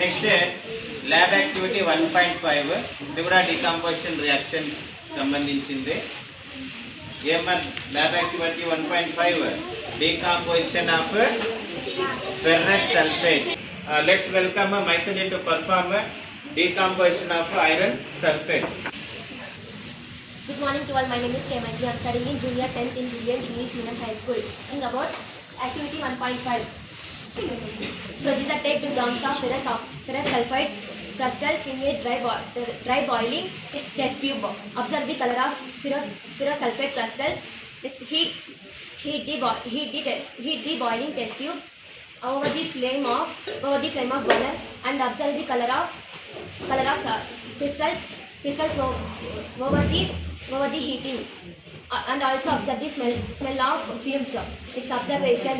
Next lab activity 1.5 ఇది కూడా decomposition reactions సంబంధించింది. ఏమన్ lab activity 1.5 decomposition of ferrous sulphate. Let's welcome Maithili to perform decomposition of iron sulfate. Good morning to all. My name is K. Maitri. I am studying in Junior 10th in Brilliant English Medium High School. Talking about activity 1.5. Procedure: take 2 grams of ferrous sulfide crystals in a dry boiling test tube. Observe the color of ferrous sulfide crystals. Heat the boiling test tube over the flame of burner and observe the color of crystals over the heating, and also observe the smell of fumes. Its observation: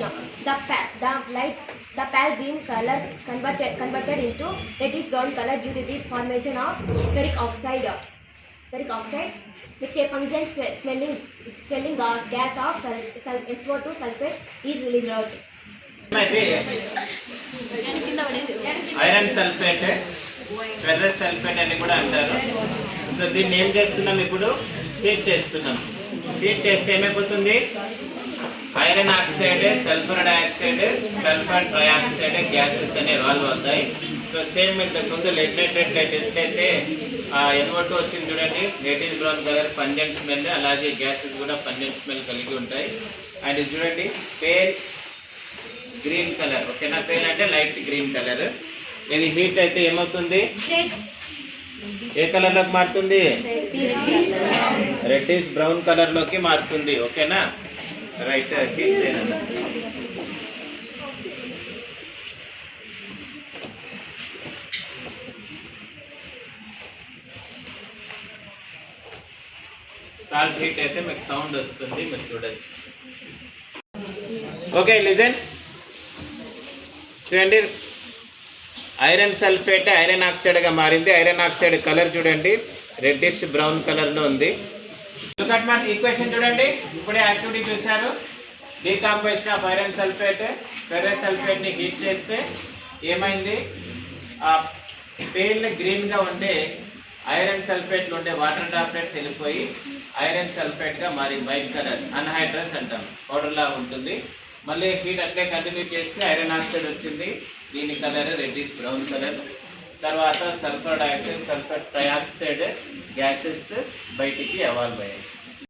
the pale green color converted into reddish brown color due to the formation of ferric oxide. Next, a pungent smelling gas of SO2 sulfate is released out. Iron sulphate, ferrous sulphate అని కూడా అంటారు. So దీన్ని ఏం చేస్తున్నాం, ఇప్పుడు heat చేస్తున్నాం. Heat చేస్తే ఏమైపోతుంది, iron oxide, sulphur dioxide, sulphur trioxide gases అనేవి వాల్వ్ అవుతాయి. సో సేమ్ ఇంతకుముందు లెడ్ నైట్రేట్ అయితే NO2 వచ్చింది చూడండి, reddish brown colour pungent smell, అలాగే గ్యాసెస్ కూడా పంజెంట్ స్మెల్ కలిగి ఉంటాయి. అండ్ ఇది చూడండి పేల్ గ్రీన్ కలర్, ఓకేనా. పేల్ అంటే లైట్ గ్రీన్ కలర్. ఇది హీట్ అయితే ఏమవుతుంది, ఏ కలర్లోకి మారుతుంది, రెడ్డిష్ బ్రౌన్ కలర్లోకి మారుతుంది, ఓకేనా. రైట్, హీట్ చేయాలి. సాల్ట్ హీట్ అయితే మీకు సౌండ్ వస్తుంది, మీరు చూడొచ్చు. Okay, listen. చూడండి, ఐరన్ సల్ఫేట్ ఐరన్ ఆక్సైడ్గా మారింది. ఐరన్ ఆక్సైడ్ కలర్ చూడండి రెడ్డిష్ బ్రౌన్ కలర్లో ఉంది. ఈక్వేషన్ చూడండి, ఇప్పుడే యాక్టివిటీ చూశారు. Decomposition of iron sulphate, ferrous సల్ఫేట్ని హీట్ చేస్తే ఏమైంది, పేల్ గ్రీన్గా ఉండే ఐరన్ సల్ఫేట్లో ఉండే వాటర్ డ్రాప్లెట్స్ వెళ్ళిపోయి ఐరన్ సల్ఫేట్గా మారింది. వైట్ కలర్ అన్హైడ్రస్ అంటాం, పౌడర్ లాగా ఉంటుంది. మళ్ళీ హీట్ అట్లే కంటిన్యూ చేస్తే ఐరన్ ఆక్సైడ్ వచ్చింది, దీని కలర్ రెడ్డిష్ బ్రౌన్ కలర్. తర్వాత sulphur dioxide, sulphur trioxide gases బయటికి ఎవాల్వ్ అయ్యాయి.